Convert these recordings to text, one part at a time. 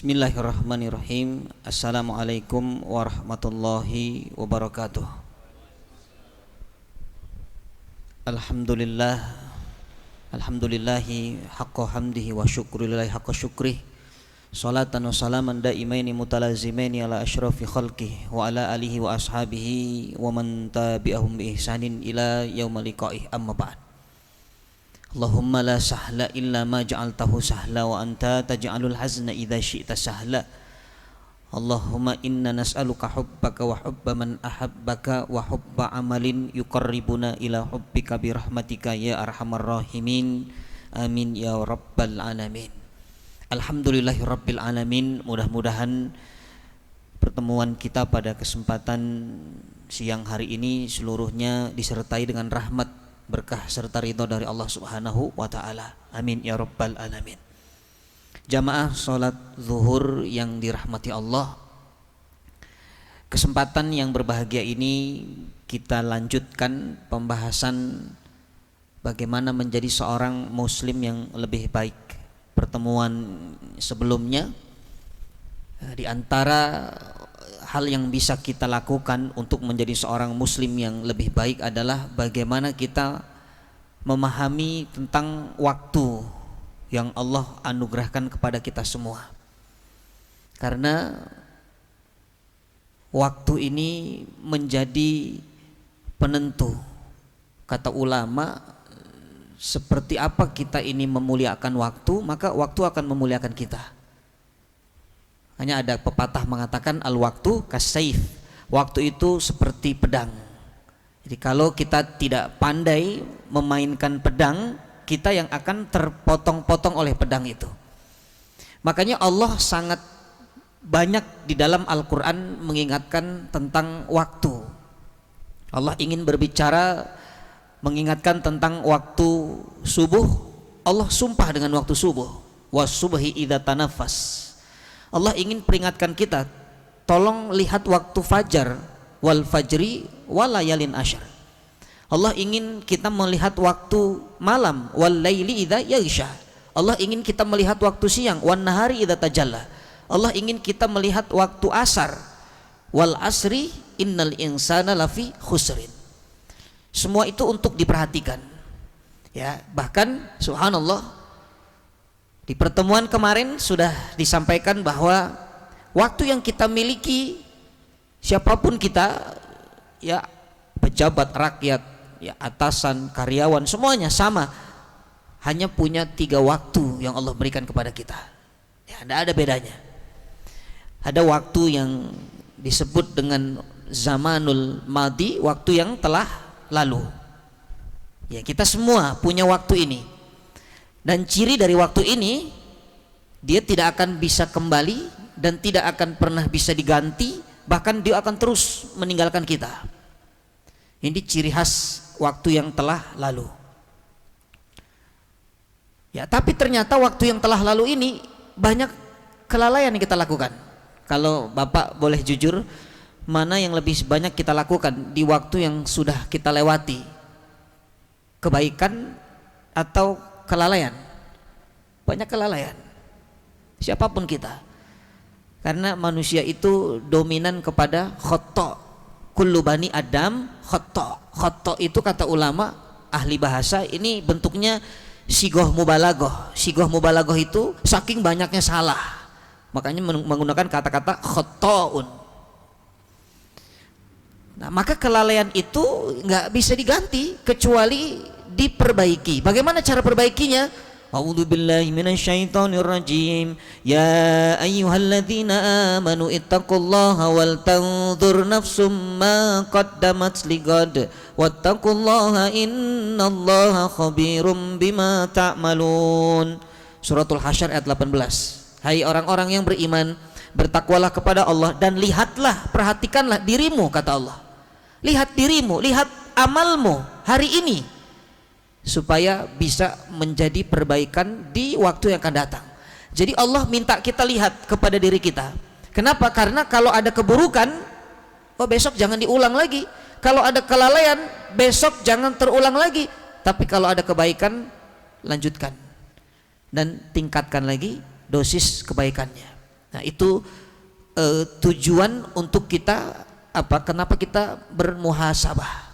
Bismillahirrahmanirrahim. Assalamualaikum warahmatullahi wabarakatuh. Alhamdulillah, alhamdulillahi haqqa hamdihi wa syukrillahi haqqa syukrih. Salatan wa salaman daimaini mutalazimaini ala asyrafil khalqih wa ala alihi wa ashabihi wa man tabi'ahum bi ihsanin ila yaumil liqa'ih, amma ba'd. Allahumma la sahla illa ma ja'altahu sahla wa anta taj'alul hazna idza syi'ta sahla. Allahumma inna nas'aluka hubbaka wa hubba man ahabbaka wa hubba amalin yuqarribuna ila hubbika bi rahmatika ya arhamar rahimin. Amin ya rabbal alamin. Alhamdulillahi rabbil alamin. Mudah-mudahan pertemuan kita pada kesempatan siang hari ini seluruhnya disertai dengan rahmat, berkah serta ridha dari Allah Subhanahu wa taala. Amin ya rabbal alamin. Jamaah salat zuhur yang dirahmati Allah, kesempatan yang berbahagia ini kita lanjutkan pembahasan bagaimana menjadi seorang muslim yang lebih baik. Pertemuan sebelumnya, di antara hal yang bisa kita lakukan untuk menjadi seorang muslim yang lebih baik adalah bagaimana kita memahami tentang waktu yang Allah anugerahkan kepada kita semua. Karena waktu ini menjadi penentu. Kata ulama, seperti apa kita ini memuliakan waktu, maka waktu akan memuliakan kita. Hanya ada pepatah mengatakan al-waktu kasayf. Waktu itu seperti pedang. Jadi kalau kita tidak pandai memainkan pedang, kita yang akan terpotong-potong oleh pedang itu. Makanya Allah sangat banyak di dalam Al-Quran mengingatkan tentang waktu. Allah ingin berbicara mengingatkan tentang waktu subuh. Allah sumpah dengan waktu subuh. Was-subhi idza tanafas. Allah ingin peringatkan kita, tolong lihat waktu fajar, wal fajri walayalin asyr. Allah ingin kita melihat waktu malam, wal laili idza yaghsha. Allah ingin kita melihat waktu siang, wan nahari idza tajalla. Allah ingin kita melihat waktu asar, wal asri innal insana lafi khusrin. Semua itu untuk diperhatikan. Ya, bahkan subhanallah, di pertemuan kemarin sudah disampaikan bahwa waktu yang kita miliki, siapapun kita, ya pejabat rakyat, ya atasan, karyawan, semuanya sama, hanya punya 3 waktu yang Allah berikan kepada kita. Ya, tidak ada bedanya. Ada waktu yang disebut dengan zamanul madi, waktu yang telah lalu. Ya, kita semua punya waktu ini. Dan ciri dari waktu ini, dia tidak akan bisa kembali dan tidak akan pernah bisa diganti, bahkan dia akan terus meninggalkan kita. Ini ciri khas waktu yang telah lalu. Ya, tapi ternyata waktu yang telah lalu ini banyak kelalaian yang kita lakukan. Kalau Bapak boleh jujur, mana yang lebih banyak kita lakukan di waktu yang sudah kita lewati? Kebaikan atau kelalaian? Banyak kelalaian. Siapapun kita. Karena manusia itu dominan kepada khata'. Kullu bani Adam khata'. Khata' itu kata ulama ahli bahasa, ini bentuknya sigoh mubalaghah. Sigoh mubalaghah itu saking banyaknya salah, makanya menggunakan kata-kata khata'un. Nah, maka kelalaian itu nggak bisa diganti kecuali diperbaiki. Bagaimana cara perbaikinya? A'udzu billahi minasyaitonir rajim. Ya ayyuhalladzina amanu ittaqullaha wal tanzur nafsum ma qaddamat ligad wattaqullaha innallaha khabirum bima ta'malun. Suratul Hasyr ayat 18. Hai orang-orang yang beriman, bertakwalah kepada Allah dan lihatlah, perhatikanlah dirimu, kata Allah. Lihat dirimu, lihat amalmu hari ini, supaya bisa menjadi perbaikan di waktu yang akan datang. Jadi Allah minta kita lihat kepada diri kita. Kenapa? Karena kalau ada keburukan, besok jangan diulang lagi. Kalau ada kelalaian, besok jangan terulang lagi. Tapi kalau ada kebaikan, lanjutkan dan tingkatkan lagi dosis kebaikannya. Nah itu tujuan untuk kita kenapa kita bermuhasabah.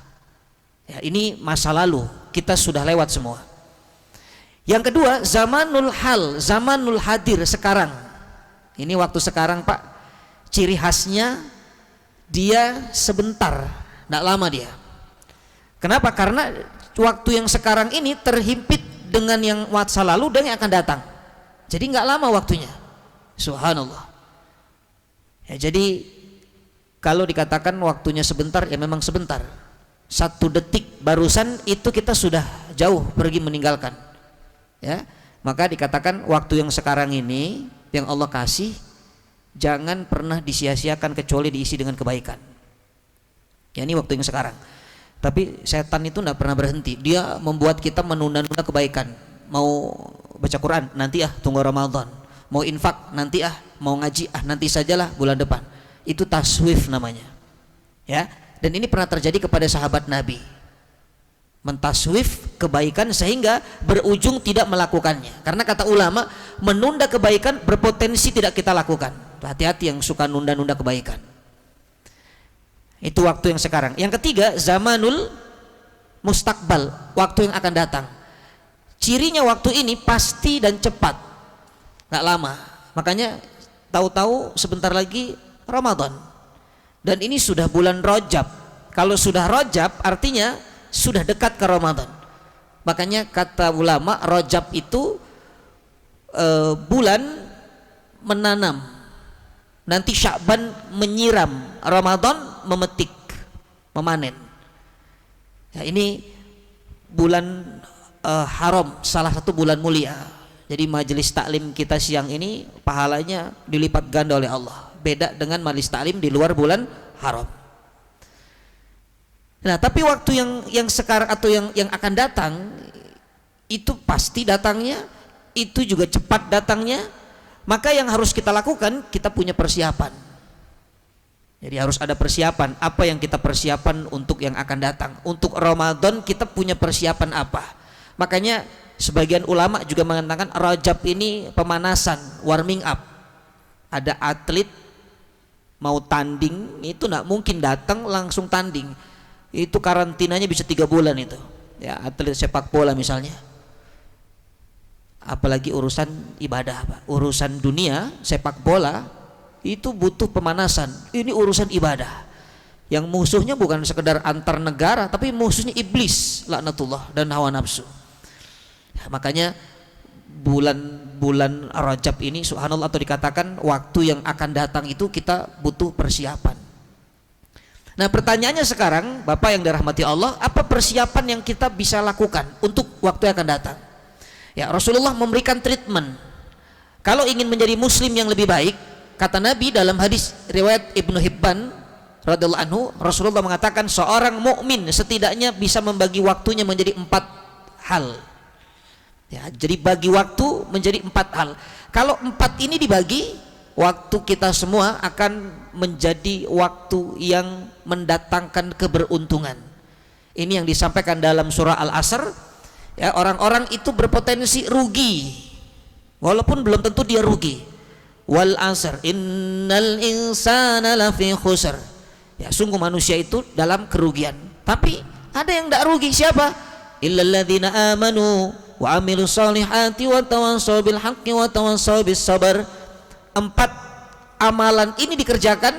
Ya, ini masa lalu, kita sudah lewat semua. Yang kedua, zamanul hal, zamanul hadir, sekarang. Ini waktu sekarang Pak, ciri khasnya dia sebentar, tidak lama dia. Kenapa? Karena waktu yang sekarang ini terhimpit dengan yang masa lalu dan yang akan datang. Jadi nggak lama waktunya. Subhanallah. Ya, jadi kalau dikatakan waktunya sebentar, ya memang sebentar. 1 detik barusan itu kita sudah jauh pergi meninggalkan. Ya, maka dikatakan waktu yang sekarang ini yang Allah kasih jangan pernah disia-siakan kecuali diisi dengan kebaikan. Ya, ini waktu yang sekarang. Tapi setan itu tidak pernah berhenti. Dia membuat kita menunda-nunda kebaikan. Mau baca Quran nanti tunggu Ramadan. Mau infak nanti mau ngaji nanti sajalah bulan depan. Itu taswif namanya. Ya. Dan ini pernah terjadi kepada sahabat Nabi, mentaswif kebaikan sehingga berujung tidak melakukannya. Karena kata ulama, menunda kebaikan berpotensi tidak kita lakukan. Hati-hati yang suka nunda-nunda kebaikan. Itu waktu yang sekarang. Yang ketiga, zamanul mustakbal, waktu yang akan datang. Cirinya waktu ini pasti dan cepat, nggak lama. Makanya tahu-tahu sebentar lagi Ramadan. Dan ini sudah bulan Rajab. Kalau sudah Rajab artinya sudah dekat ke Ramadan. Makanya kata ulama, Rajab itu bulan menanam. Nanti Sya'ban menyiram, Ramadan memetik, memanen. Ya, ini bulan haram, salah satu bulan mulia. Jadi majelis taklim kita siang ini pahalanya dilipat ganda oleh Allah. Beda dengan majelis taklim di luar bulan haram. Nah, tapi waktu yang sekarang atau yang akan datang itu pasti datangnya, itu juga cepat datangnya. Maka yang harus kita lakukan, kita punya persiapan. Jadi harus ada persiapan. Apa yang kita persiapan untuk yang akan datang? Untuk Ramadan kita punya persiapan apa? Makanya sebagian ulama juga mengatakan Rajab ini pemanasan, warming up. Ada atlet mau tanding, itu tidak mungkin datang langsung tanding. Itu karantinanya bisa 3 bulan itu. Ya, atlet sepak bola misalnya. Apalagi urusan ibadah, Pak. Urusan dunia sepak bola itu butuh pemanasan. Ini urusan ibadah. Yang musuhnya bukan sekedar antar negara, tapi musuhnya iblis, laknatullah, dan hawa nafsu. Ya, makanya bulan Rajab ini subhanallah, atau dikatakan waktu yang akan datang itu kita butuh persiapan. Nah, pertanyaannya sekarang, Bapak yang dirahmati Allah, apa persiapan yang kita bisa lakukan untuk waktu yang akan datang? Ya, Rasulullah memberikan treatment. Kalau ingin menjadi muslim yang lebih baik, kata Nabi dalam hadis riwayat Ibnu Hibban radhiyallahu anhu, Rasulullah mengatakan seorang mukmin setidaknya bisa membagi waktunya menjadi 4 hal. Ya, jadi bagi waktu menjadi 4 hal. Kalau 4 ini dibagi, waktu kita semua akan menjadi waktu yang mendatangkan keberuntungan. Ini yang disampaikan dalam surah Al-Asr. Ya, orang-orang itu berpotensi rugi, walaupun belum tentu dia rugi. Wal asr innal insana lafi khusr. Ya, sungguh manusia itu dalam kerugian. Tapi ada yang tidak rugi, siapa? Illalladzina amanu wa amilus solihati wa tawassaw bil haqqi wa tawassaw bis sabr. 4 amalan ini dikerjakan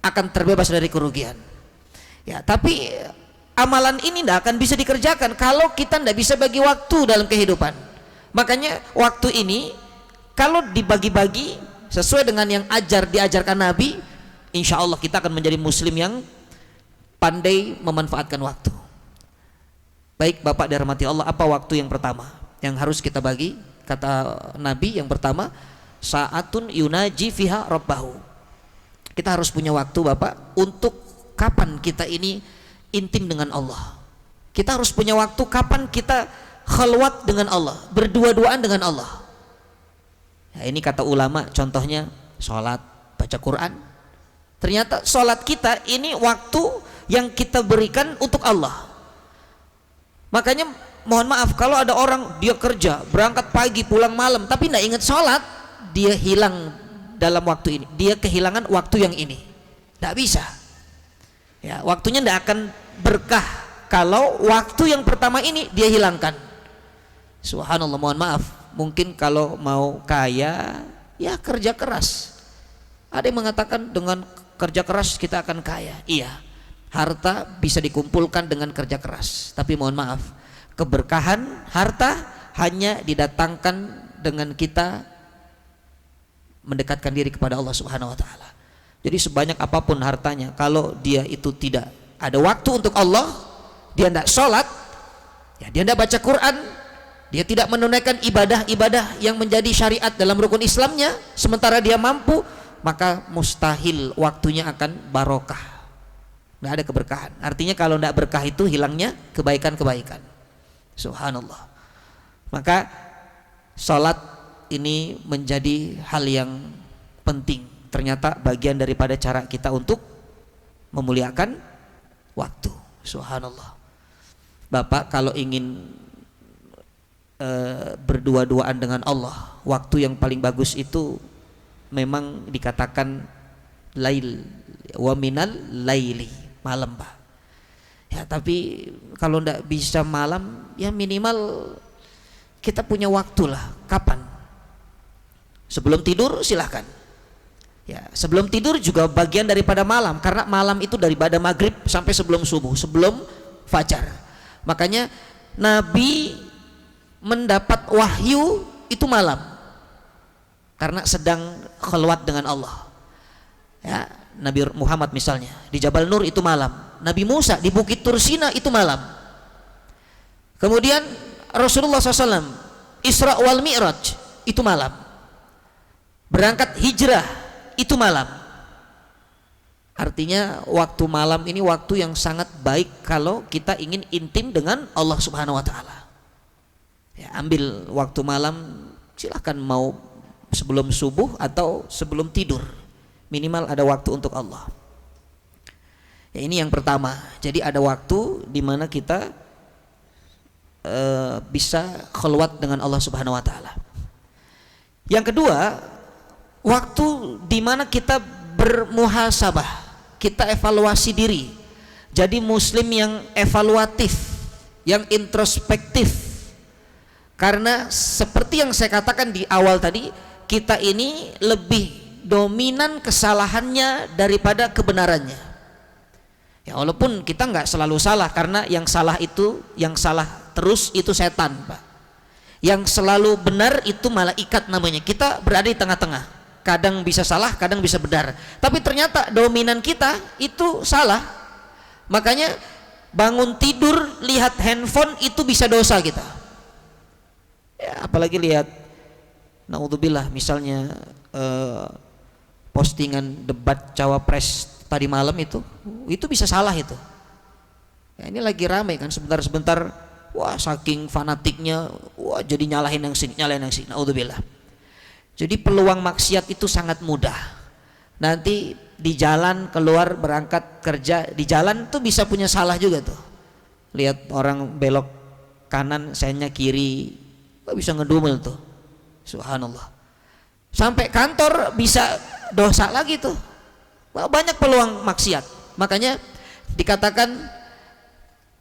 akan terbebas dari kerugian. Ya, tapi amalan ini tidak akan bisa dikerjakan kalau kita tidak bisa bagi waktu dalam kehidupan. Makanya waktu ini kalau dibagi-bagi sesuai dengan yang diajarkan Nabi, insya Allah kita akan menjadi muslim yang pandai memanfaatkan waktu. Baik Bapak dirahmati Allah, apa waktu yang pertama yang harus kita bagi? Kata Nabi, yang pertama, saatun yunaji fiha rabbahu. Kita harus punya waktu Bapak untuk kapan kita ini intim dengan Allah. Kita harus punya waktu kapan kita khalwat dengan Allah, berdua-duaan dengan Allah. Ya, ini kata ulama, contohnya sholat, baca Quran. Ternyata sholat kita ini waktu yang kita berikan untuk Allah. Makanya mohon maaf kalau ada orang dia kerja berangkat pagi pulang malam tapi tidak ingat sholat, dia hilang dalam waktu ini, dia kehilangan waktu yang ini. Tidak bisa. Ya, waktunya tidak akan berkah kalau waktu yang pertama ini dia hilangkan. Subhanallah, mohon maaf. Mungkin kalau mau kaya, ya kerja keras. Ada yang mengatakan dengan kerja keras kita akan kaya. Iya, harta bisa dikumpulkan dengan kerja keras. Tapi mohon maaf, keberkahan harta hanya didatangkan dengan kita mendekatkan diri kepada Allah Subhanahu wa taala. Jadi sebanyak apapun hartanya, kalau dia itu tidak ada waktu untuk Allah, dia tidak sholat, ya dia tidak baca Quran, dia tidak menunaikan ibadah-ibadah yang menjadi syariat dalam rukun Islamnya, sementara dia mampu, maka mustahil waktunya akan barokah. Tidak ada keberkahan. Artinya kalau tidak berkah itu hilangnya kebaikan-kebaikan. Subhanallah. Maka sholat ini menjadi hal yang penting. Ternyata bagian daripada cara kita untuk memuliakan waktu. Subhanallah. Bapak kalau ingin berdua-duaan dengan Allah, waktu yang paling bagus itu memang dikatakan lail wa minal laili, malam Pak. Ya, tapi kalau tidak bisa malam, ya minimal kita punya waktu lah. Kapan? Sebelum tidur silahkan. Ya, sebelum tidur juga bagian daripada malam, karena malam itu daripada maghrib sampai sebelum subuh, sebelum fajar. Makanya Nabi mendapat wahyu itu malam, karena sedang khalwat dengan Allah. Ya, Nabi Muhammad misalnya di Jabal Nur itu malam, Nabi Musa di Bukit Tursina itu malam. Kemudian Rasulullah SAW Isra wal Mi'raj itu malam. Berangkat hijrah itu malam. Artinya waktu malam ini waktu yang sangat baik kalau kita ingin intim dengan Allah Subhanahu wa taala. Ya, ambil waktu malam, silahkan mau sebelum subuh atau sebelum tidur. Minimal ada waktu untuk Allah. Ya, ini yang pertama. Jadi ada waktu di mana kita bisa khalwat dengan Allah Subhanahu wa taala. Yang kedua, waktu di mana kita bermuhasabah, kita evaluasi diri. Jadi muslim yang evaluatif, yang introspektif. Karena seperti yang saya katakan di awal tadi, kita ini lebih dominan kesalahannya daripada kebenarannya. Ya, walaupun kita nggak selalu salah, karena yang salah terus itu setan, Pak. Yang selalu benar itu malaikat namanya. Kita berada di tengah-tengah. Kadang bisa salah, kadang bisa benar. Tapi ternyata dominan kita itu salah. Makanya bangun tidur lihat handphone itu bisa dosa kita. Ya, apalagi lihat, naudzubillah, misalnya postingan debat cawapres tadi malam itu bisa salah itu. Ya, ini lagi ramai kan, sebentar-sebentar, wah saking fanatiknya, wah jadi nyalahin yang sini, naudzubillah. Jadi peluang maksiat itu sangat mudah. Nanti di jalan keluar berangkat kerja, di jalan tuh bisa punya salah juga tuh. Lihat orang belok kanan, sayanya kiri, bisa ngedumel tuh. Subhanallah. Sampai kantor bisa dosa lagi tuh. Banyak peluang maksiat. Makanya dikatakan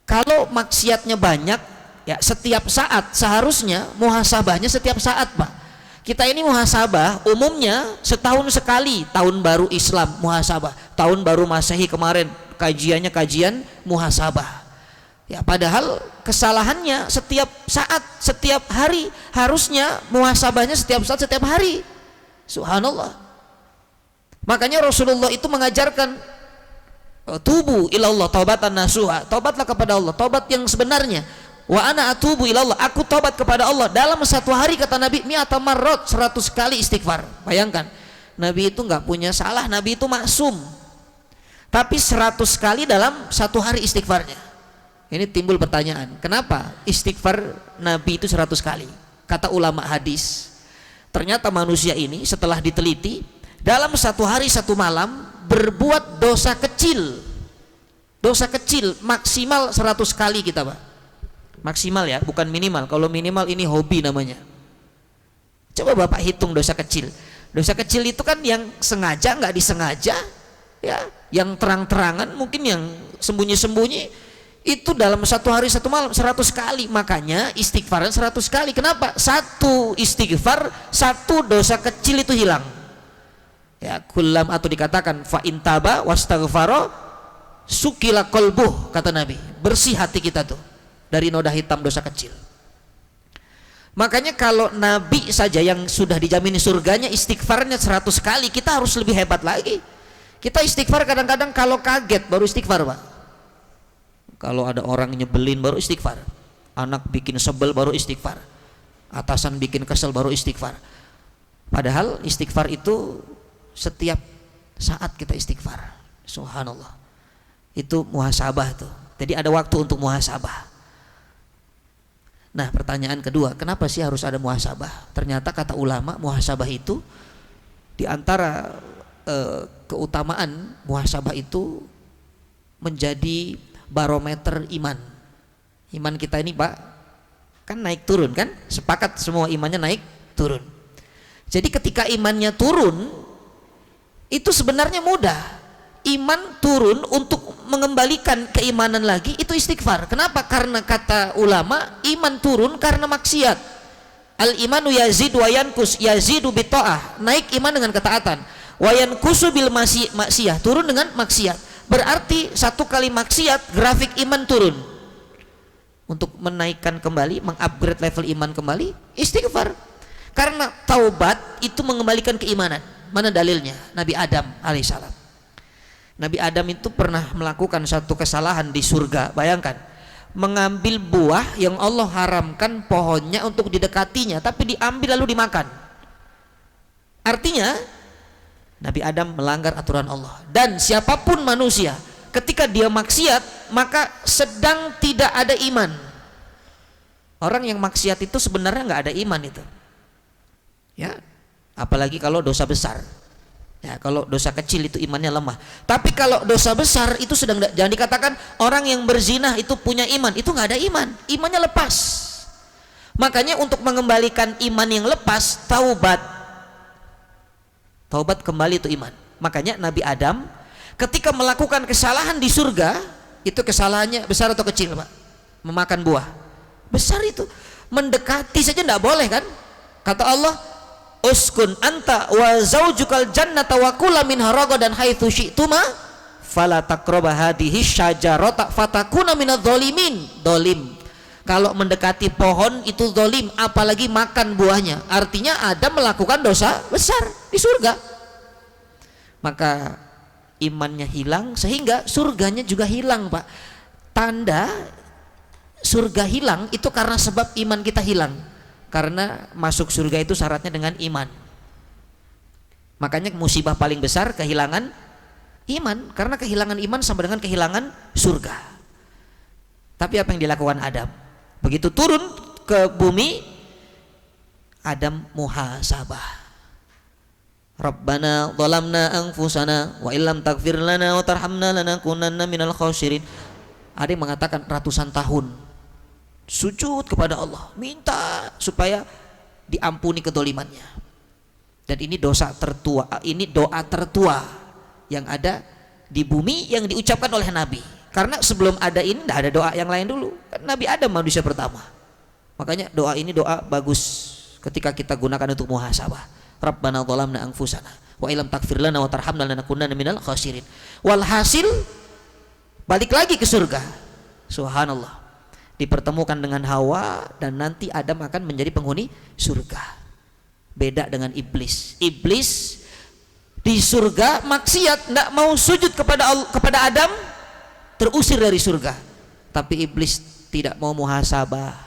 kalau maksiatnya banyak, ya setiap saat seharusnya muhasabahnya setiap saat, Pak. Kita ini muhasabah umumnya setahun sekali, tahun baru Islam muhasabah, tahun baru Masehi kemarin kajiannya kajian muhasabah. Ya, padahal kesalahannya setiap saat, setiap hari, harusnya muhasabahnya setiap saat, setiap hari. Subhanallah. Makanya Rasulullah itu mengajarkan tubu ilallah taubatan nasuha, taubatlah kepada Allah, taubat yang sebenarnya. Wa ana atubu ilallah, aku taubat kepada Allah dalam satu hari, kata Nabi, mi'ata marrat, 100 kali istighfar. Bayangkan, Nabi itu nggak punya salah, Nabi itu maksum, tapi 100 kali dalam satu hari istighfarnya. Ini timbul pertanyaan, kenapa istighfar Nabi itu 100 kali? Kata ulama hadis, ternyata manusia ini setelah diteliti, dalam satu hari satu malam berbuat dosa kecil maksimal 100 kali kita, Pak. Maksimal ya, bukan minimal. Kalau minimal ini hobi namanya. Coba Bapak hitung dosa kecil. Dosa kecil itu kan yang sengaja, nggak disengaja, ya, yang terang-terangan, mungkin yang sembunyi-sembunyi. Itu dalam satu hari satu malam 100 kali. Makanya istighfaran 100 kali. Kenapa? Satu istighfar, satu dosa kecil itu hilang. Ya, kullam, atau dikatakan fa intaba wastaghfaro sukila qalbuh, kata Nabi. Bersih hati kita tuh dari noda hitam dosa kecil. Makanya kalau Nabi saja yang sudah dijamin surganya istighfarnya 100 kali, kita harus lebih hebat lagi. Kita istighfar kadang-kadang kalau kaget baru istighfar, Pak. Kalau ada orang nyebelin baru istighfar, anak bikin sebel baru istighfar, atasan bikin kesel baru istighfar. Padahal istighfar itu setiap saat kita istighfar. Subhanallah. Itu muhasabah tuh. Jadi ada waktu untuk muhasabah. Nah, pertanyaan kedua, kenapa sih harus ada muhasabah? Ternyata kata ulama, muhasabah itu di antara keutamaan muhasabah itu menjadi barometer iman. Iman kita ini, Pak, kan naik turun kan? Sepakat semua imannya naik turun. Jadi ketika imannya turun, itu sebenarnya mudah. Iman turun untuk mengembalikan keimanan lagi itu istighfar. Kenapa? Karena kata ulama, iman turun karena maksiat. Al imanu yazid wa yankus, yazidu bitta'ah, naik iman dengan ketaatan. Wa yankusu bil maksiyah, turun dengan maksiat. Berarti satu kali maksiat grafik iman turun. Untuk menaikkan kembali, mengupgrade level iman kembali, istighfar. Karena taubat itu mengembalikan keimanan. Mana dalilnya? Nabi Adam alaihissalam. Nabi Adam itu pernah melakukan satu kesalahan di surga. Bayangkan, mengambil buah yang Allah haramkan pohonnya untuk didekatinya, tapi diambil lalu dimakan. Artinya Nabi Adam melanggar aturan Allah. Dan siapapun manusia ketika dia maksiat, maka sedang tidak ada iman. Orang yang maksiat itu sebenarnya nggak ada iman itu, ya, apalagi kalau dosa besar. Ya, kalau dosa kecil itu imannya lemah. Tapi kalau dosa besar itu sedang, jangan dikatakan orang yang berzina itu punya iman, itu nggak ada iman, imannya lepas. Makanya untuk mengembalikan iman yang lepas, taubat. Taubat kembali itu iman. Makanya Nabi Adam ketika melakukan kesalahan di surga, itu kesalahannya besar atau kecil, Pak? Memakan buah. Besar itu. Mendekati saja tidak boleh kan? Kata Allah, uskun anta wa zaujukal jannata wa kula minha ragadan haitsu syi'tuma fala taqrabu hadhihi syajarata fatakuna minadh dhalimin. Dolim. Kalau mendekati pohon itu zalim, apalagi makan buahnya. Artinya Adam melakukan dosa besar di surga. Maka imannya hilang sehingga surganya juga hilang, Pak. Tanda surga hilang itu karena sebab iman kita hilang. Karena masuk surga itu syaratnya dengan iman. Makanya musibah paling besar kehilangan iman, karena kehilangan iman sama dengan kehilangan surga. Tapi apa yang dilakukan Adam? Begitu turun ke bumi, Adam muhasabah. Rabbana zalamna anfusana wa illam taghfir lana wa tarhamna lanakunanna minal khasirin. Ada yang mengatakan ratusan tahun sujud kepada Allah, minta supaya diampuni kedolimannya. Dan ini dosa tertua, ini doa tertua yang ada di bumi yang diucapkan oleh Nabi. Karena sebelum ada ini tidak ada doa yang lain dulu. Kan Nabi Adam manusia pertama. Makanya doa ini doa bagus ketika kita gunakan untuk muhasabah. Rabbana zalamna anfusana wa illam taghfir lana wa tarhamna lanakunanna minal khasirin. Walhasil balik lagi ke surga. Subhanallah. Dipertemukan dengan Hawa dan nanti Adam akan menjadi penghuni surga. Beda dengan iblis. Iblis di surga maksiat, tidak mau sujud kepada Adam, terusir dari surga. Tapi iblis tidak mau muhasabah.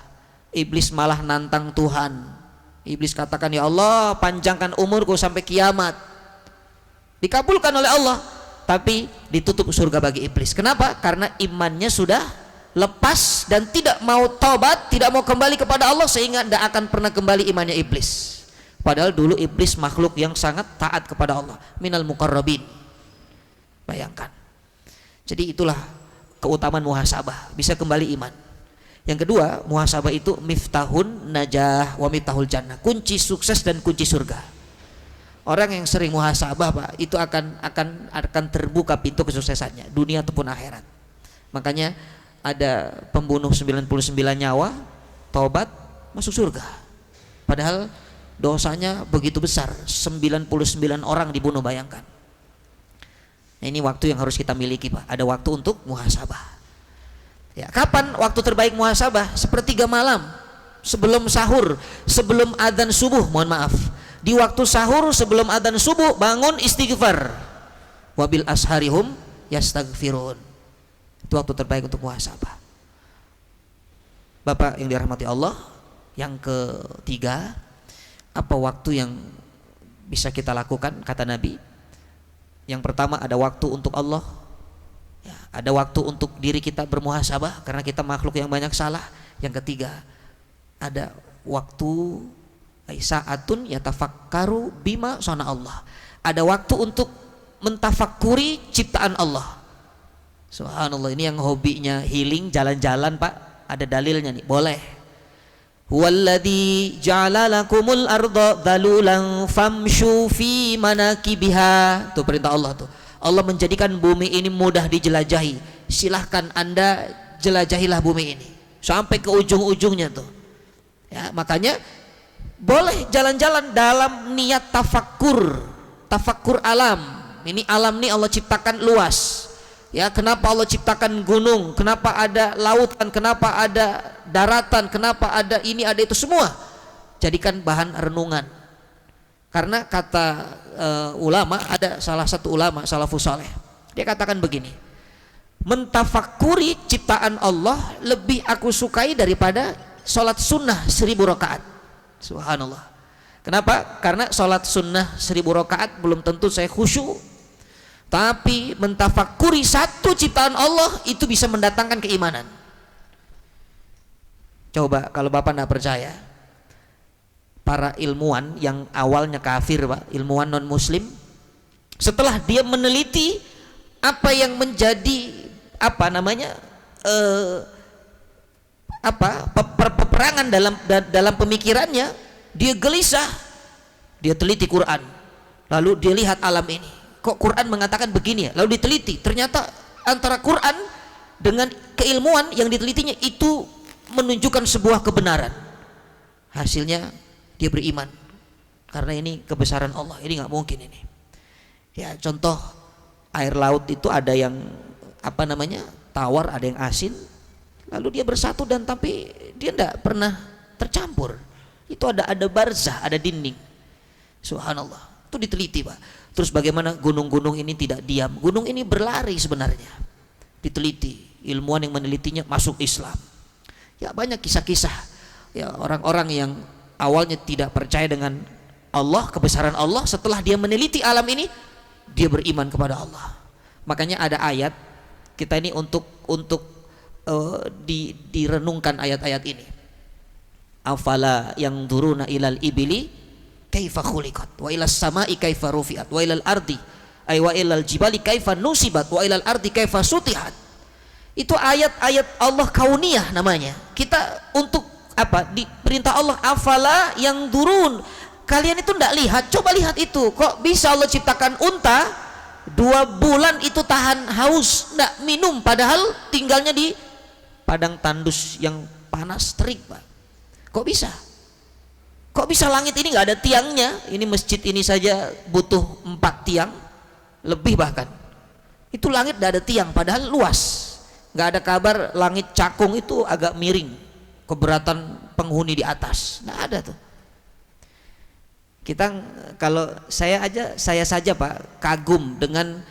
Iblis malah nantang Tuhan. Iblis katakan, ya Allah, panjangkan umurku sampai kiamat. Dikabulkan oleh Allah, tapi ditutup surga bagi iblis. Kenapa? Karena imannya sudah lepas dan tidak mau taubat, tidak mau kembali kepada Allah, sehingga tidak akan pernah kembali imannya iblis. Padahal dulu iblis makhluk yang sangat taat kepada Allah, minal muqarrabin. Bayangkan. Jadi itulah keutamaan muhasabah, bisa kembali iman. Yang kedua, muhasabah itu miftahun najah wa miftahul jannah, kunci sukses dan kunci surga. Orang yang sering muhasabah Pak, itu akan terbuka pintu kesuksesannya dunia ataupun akhirat. Makanya ada pembunuh 99 nyawa, taubat masuk surga. Padahal dosanya begitu besar, 99 orang dibunuh, bayangkan. Nah, ini waktu yang harus kita miliki Pak. Ada waktu untuk muhasabah. Ya, kapan waktu terbaik muhasabah? Sepertiga malam sebelum sahur, sebelum adzan subuh, mohon maaf. Di waktu sahur sebelum adzan subuh bangun istighfar. Wabil asharihum yastaghfirun. Itu waktu terbaik untuk muhasabah. Bapak yang dirahmati Allah, yang ketiga, apa waktu yang bisa kita lakukan? Kata Nabi, yang pertama ada waktu untuk Allah. Ya, ada waktu untuk diri kita bermuhasabah karena kita makhluk yang banyak salah. Yang ketiga, ada waktu saatun yatafakkaru bima sona Allah. Ada waktu untuk mentafakuri ciptaan Allah. Subhanallah, ini yang hobinya healing, jalan-jalan Pak, ada dalilnya nih, boleh. Huwallazi ja'ala lakumul arda dhalulan famshu fi manakibiha. Itu perintah Allah tuh. Allah menjadikan bumi ini mudah dijelajahi. Silahkan Anda jelajahilah bumi ini sampai ke ujung-ujungnya tuh. Ya, makanya boleh jalan-jalan dalam niat tafakkur alam. Ini alam ini Allah ciptakan luas. Ya, kenapa Allah ciptakan gunung? Kenapa ada lautan? Kenapa ada daratan? Kenapa ada ini, ada itu, semua jadikan bahan renungan. Karena kata ulama, ada salah satu ulama salafus saleh, dia katakan begini, mentafakuri ciptaan Allah lebih aku sukai daripada sholat sunnah 1000 rakaat. Subhanallah. Kenapa? Karena sholat sunnah 1000 rakaat belum tentu saya khusyuk, tapi mentafakuri satu ciptaan Allah itu bisa mendatangkan keimanan. Coba kalau Bapak tidak percaya, para ilmuwan yang awalnya kafir Pak, ilmuwan non muslim, setelah dia meneliti apa yang menjadi peperangan dalam pemikirannya, dia gelisah, dia teliti Quran, lalu dia lihat alam ini, kok Quran mengatakan begini ya, lalu diteliti, ternyata antara Quran dengan keilmuan yang ditelitinya itu menunjukkan sebuah kebenaran. Hasilnya dia beriman karena ini kebesaran Allah, ini nggak mungkin ini. Ya, contoh air laut itu ada yang tawar, ada yang asin, lalu dia bersatu dan tapi dia tidak pernah tercampur. Itu ada barzah, ada dinding. Subhanallah, itu diteliti Pak. Terus bagaimana gunung-gunung ini tidak diam? Gunung ini berlari sebenarnya. Diteliti, ilmuwan yang menelitinya masuk Islam. Ya, banyak kisah-kisah ya orang-orang yang awalnya tidak percaya dengan Allah, kebesaran Allah, setelah dia meneliti alam ini, dia beriman kepada Allah. Makanya ada ayat, kita ini untuk direnungkan ayat-ayat ini. Afala yang duruna ilal ibili kaifa khuliqat wa ilas sama'i kaifa rufi'at wa ilal ardi ay wa ilal jibali kaifa nusibat wa ilal ardi kaifa sutihat. Itu ayat-ayat Allah kauniyah namanya. Kita untuk diperintah Allah, afala yang durun, kalian itu tidak lihat, coba lihat itu, kok bisa Allah ciptakan unta 2 bulan itu tahan haus, tidak minum, padahal tinggalnya di padang tandus yang panas terik Pak. Kok bisa? Kok bisa langit ini nggak ada tiangnya? Ini masjid ini saja butuh 4 tiang lebih bahkan. Itu langit tidak ada tiang, padahal luas. Nggak ada kabar langit Cakung itu agak miring, keberatan penghuni di atas. Nggak ada tuh. Kita kalau saya saja Pak kagum dengan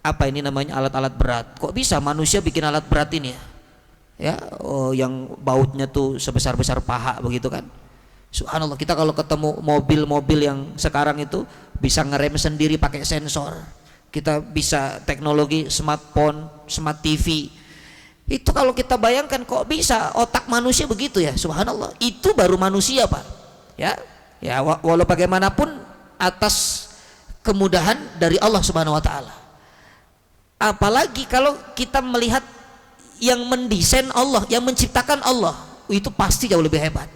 alat-alat berat. Kok bisa manusia bikin alat berat ini ya? Ya, yang bautnya tuh sebesar-besar paha begitu kan? Subhanallah, kita kalau ketemu mobil-mobil yang sekarang itu bisa ngerem sendiri pakai sensor. Kita bisa teknologi smartphone, smart TV. Itu kalau kita bayangkan kok bisa otak manusia begitu ya, subhanallah. Itu baru manusia Pak. Ya, walau bagaimanapun atas kemudahan dari Allah Subhanahu wa taala. Apalagi kalau kita melihat yang mendesain Allah, yang menciptakan Allah, itu pasti jauh lebih hebat.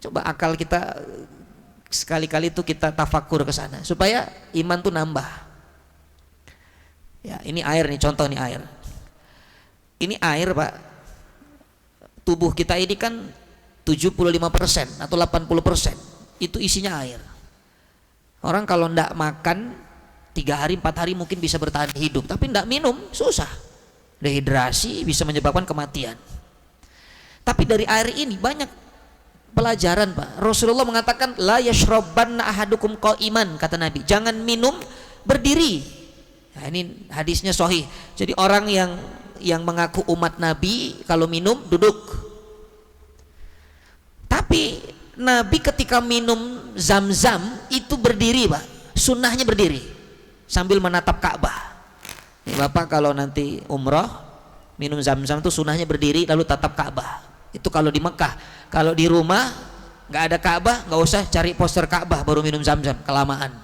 Coba akal kita sekali-kali itu kita tafakur ke sana supaya iman tuh nambah. Ya, ini air nih, contoh nih air. Ini air, Pak. Tubuh kita ini kan 75% atau 80% itu isinya air. Orang kalau ndak makan 3 hari 4 hari mungkin bisa bertahan hidup, tapi ndak minum susah. Dehidrasi bisa menyebabkan kematian. Tapi dari air ini banyak pelajaran, Pak. Rasulullah mengatakan la yashrabanna ahadukum qa'iman, kata Nabi, jangan minum berdiri. Nah, ini hadisnya sahih. Jadi orang yang mengaku umat Nabi kalau minum duduk. Tapi Nabi ketika minum Zam-Zam itu berdiri, Pak. Sunnahnya berdiri sambil menatap Ka'bah. Ini Bapak kalau nanti umroh minum Zam-Zam itu sunnahnya berdiri lalu tatap Ka'bah. Itu kalau di Mekah. Kalau di rumah nggak ada Ka'bah, nggak usah cari poster Ka'bah baru minum Zam-Zam, kelamaan.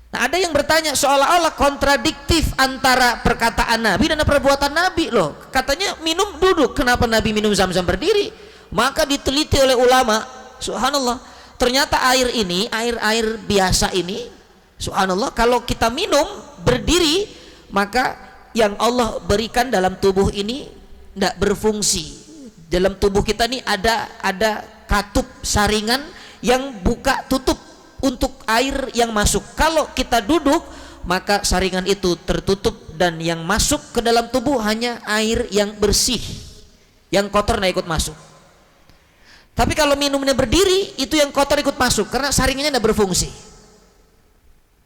Nah, ada yang bertanya seolah-olah kontradiktif antara perkataan Nabi dan perbuatan Nabi loh. Katanya minum duduk, kenapa Nabi minum Zam-Zam berdiri? Maka diteliti oleh ulama, subhanallah, ternyata air ini, air biasa ini, subhanallah, kalau kita minum berdiri, maka yang Allah berikan dalam tubuh ini tidak berfungsi. Dalam tubuh kita ini ada katup saringan yang buka tutup untuk air yang masuk. Kalau kita duduk, maka saringan itu tertutup dan yang masuk ke dalam tubuh hanya air yang bersih, yang kotor tidak ikut masuk. Tapi kalau minumnya berdiri, itu yang kotor ikut masuk karena saringannya tidak berfungsi.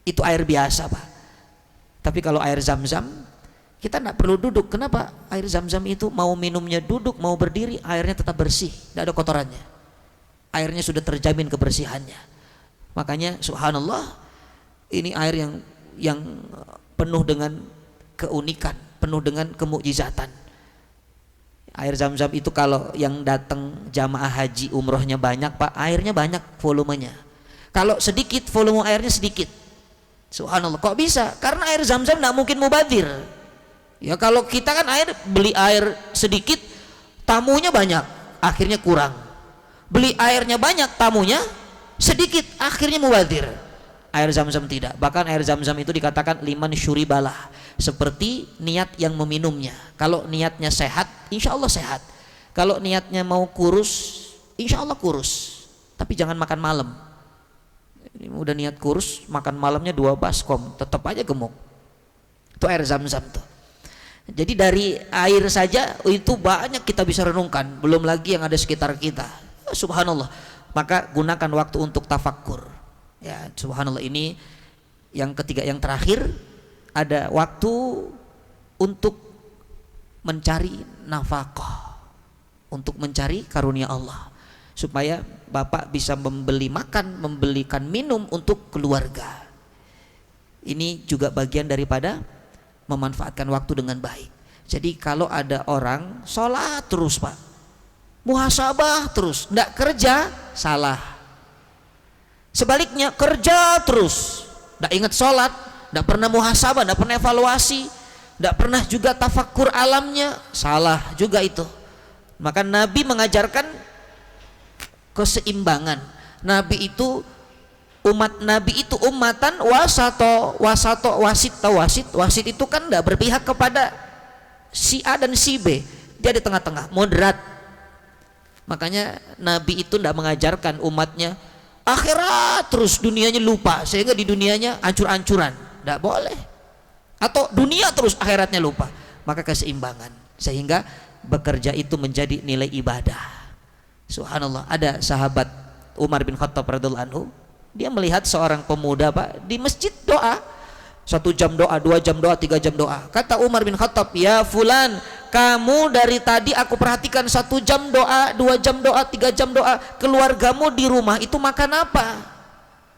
Itu air biasa, Pak. Tapi kalau air Zam-Zam, kita tidak perlu duduk. Kenapa? Air Zam-Zam itu mau minumnya duduk, mau berdiri, airnya tetap bersih, tidak ada kotorannya. Airnya sudah terjamin kebersihannya. Makanya subhanallah, ini air yang penuh dengan keunikan, penuh dengan kemukjizatan. Air Zam-Zam itu kalau yang datang jamaah haji umrohnya banyak, Pak, airnya banyak volumenya. Kalau sedikit, volume airnya sedikit. Subhanallah, kok bisa? Karena air Zam-Zam tidak mungkin mubadir. Ya kalau kita kan beli air sedikit, tamunya banyak, akhirnya kurang. Beli airnya banyak, tamunya sedikit, akhirnya mubadir. Air Zam-Zam tidak. Bahkan air Zam-Zam itu dikatakan liman syuribalah, seperti niat yang meminumnya. Kalau niatnya sehat, insya Allah sehat. Kalau niatnya mau kurus, insya Allah kurus. Tapi jangan makan malam. Ini udah niat kurus, makan malamnya 2 baskom, tetap aja gemuk. Itu air Zam-Zam tuh. Jadi dari air saja itu banyak kita bisa renungkan, belum lagi yang ada sekitar kita. Subhanallah. Maka gunakan waktu untuk tafakkur. Ya, subhanallah, ini yang ketiga, yang terakhir, ada waktu untuk mencari nafkah, untuk mencari karunia Allah, supaya Bapak bisa membeli makan, membelikan minum untuk keluarga. Ini juga bagian daripada memanfaatkan waktu dengan baik. Jadi kalau ada orang sholat terus, Pak, muhasabah terus, tidak kerja, salah. Sebaliknya kerja terus, tidak ingat sholat, tidak pernah muhasabah, tidak pernah evaluasi, tidak pernah juga tafakkur alamnya, salah juga itu. Maka Nabi mengajarkan keseimbangan. Nabi itu, umat Nabi itu umatan wasato, wasit itu kan tidak berpihak kepada si A dan si B, dia di tengah-tengah, moderat. Makanya Nabi itu tidak mengajarkan umatnya akhirat terus, dunianya lupa sehingga di dunianya ancur-ancuran, tidak boleh. Atau dunia terus, akhiratnya lupa. Maka keseimbangan, sehingga bekerja itu menjadi nilai ibadah. Subhanallah, ada sahabat Umar bin Khattab radhiyallahu anhu, dia melihat seorang pemuda, Pak, di masjid doa, 1 jam doa, 2 jam doa, 3 jam doa. Kata Umar bin Khattab, ya fulan, kamu dari tadi aku perhatikan 1 jam doa, 2 jam doa, 3 jam doa. Keluargamu di rumah itu makan apa?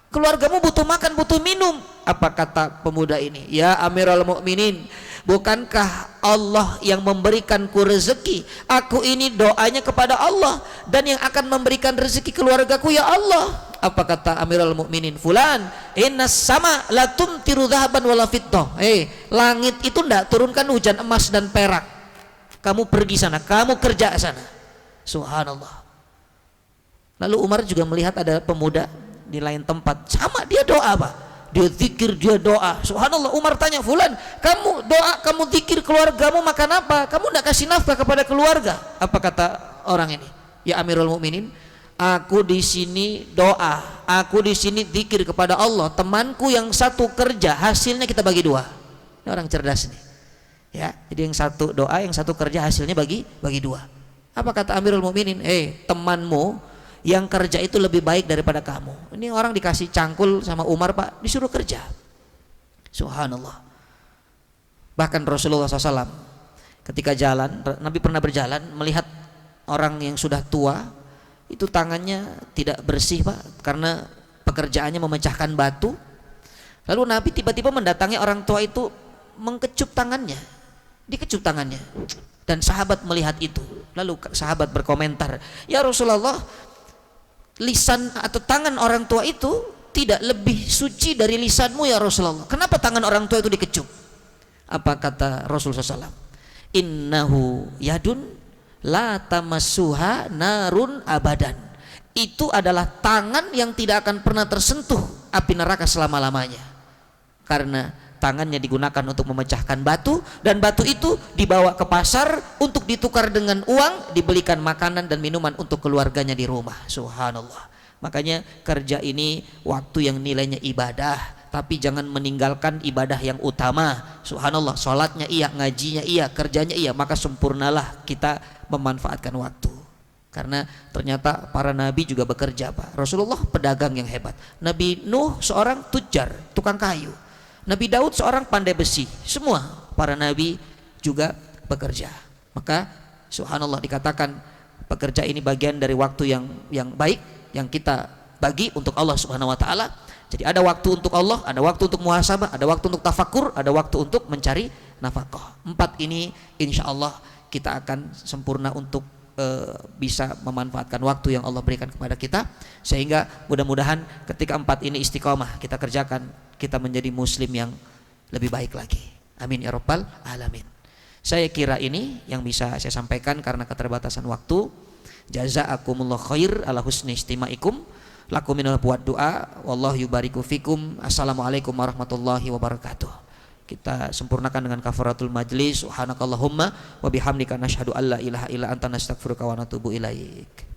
Keluargamu butuh makan, butuh minum. Apa kata pemuda ini? Ya Amirul Mukminin, bukankah Allah yang memberikanku rezeki? Aku ini doanya kepada Allah, dan yang akan memberikan rezeki keluargaku ya Allah. Apa kata Amirul Mukminin? Fulan, innas sama la tumtiru dhahaban wala fiddah. Langit itu tidak turunkan hujan emas dan perak. Kamu pergi sana, kamu kerja sana. Subhanallah. Lalu Umar juga melihat ada pemuda di lain tempat, sama dia doa Pak. Dia zikir, dia doa. Subhanallah. Umar tanya, "Fulan, kamu doa, kamu zikir, keluargamu makan apa? Kamu tidak kasih nafkah kepada keluarga?" Apa kata orang ini? "Ya Amirul Mukminin, aku di sini doa, aku di sini zikir kepada Allah. Temanku yang satu kerja, hasilnya kita bagi dua." Ini orang cerdas nih. Ya, jadi yang satu doa, yang satu kerja, hasilnya bagi dua. Apa kata Amirul Mukminin? Temanmu yang kerja itu lebih baik daripada kamu. Ini orang dikasih cangkul sama Umar Pak, disuruh kerja. Subhanallah. Bahkan Rasulullah SAW ketika jalan, Nabi pernah berjalan melihat orang yang sudah tua itu tangannya tidak bersih Pak, karena pekerjaannya memecahkan batu. Lalu Nabi tiba-tiba mendatangi orang tua itu, mengkecup tangannya, dikecup tangannya, dan sahabat melihat itu. Lalu sahabat berkomentar, "Ya Rasulullah, lisan atau tangan orang tua itu tidak lebih suci dari lisanmu ya Rasulullah. Kenapa tangan orang tua itu dikecup?" Apa kata Rasulullah SAW? "Innahu yadun la tamassuha narun abadan." Itu adalah tangan yang tidak akan pernah tersentuh api neraka selama-lamanya. Karena tangannya digunakan untuk memecahkan batu, dan batu itu dibawa ke pasar untuk ditukar dengan uang, dibelikan makanan dan minuman untuk keluarganya di rumah. Subhanallah. Makanya kerja ini waktu yang nilainya ibadah, tapi jangan meninggalkan ibadah yang utama. Subhanallah, sholatnya iya, ngajinya iya, kerjanya iya, maka sempurnalah kita memanfaatkan waktu. Karena ternyata para nabi juga bekerja Pak. Rasulullah pedagang yang hebat, Nabi Nuh seorang tujar, tukang kayu, Nabi Daud seorang pandai besi. Semua para nabi juga bekerja. Maka subhanallah, dikatakan pekerja ini bagian dari waktu yang baik yang kita bagi untuk Allah Subhanahu wa taala. Jadi ada waktu untuk Allah, ada waktu untuk muhasabah, ada waktu untuk tafakur, ada waktu untuk mencari nafkah. 4 ini insya Allah kita akan sempurna untuk bisa memanfaatkan waktu yang Allah berikan kepada kita, sehingga mudah-mudahan ketika 4 ini istiqomah kita kerjakan, kita menjadi muslim yang lebih baik lagi. Amin ya rabbal alamin. Saya kira ini yang bisa saya sampaikan karena keterbatasan waktu. Jazaakumullah khair ala husni istimaikum. Lakum minal buat doa. Wallahu yubariku fikum. Assalamualaikum warahmatullahi wabarakatuh. Kita sempurnakan dengan kafaratul majlis. Subhanakallahumma wa bihamdika nasyhadu alla ilaha illa anta nastaghfiruka wa natubu ilaik.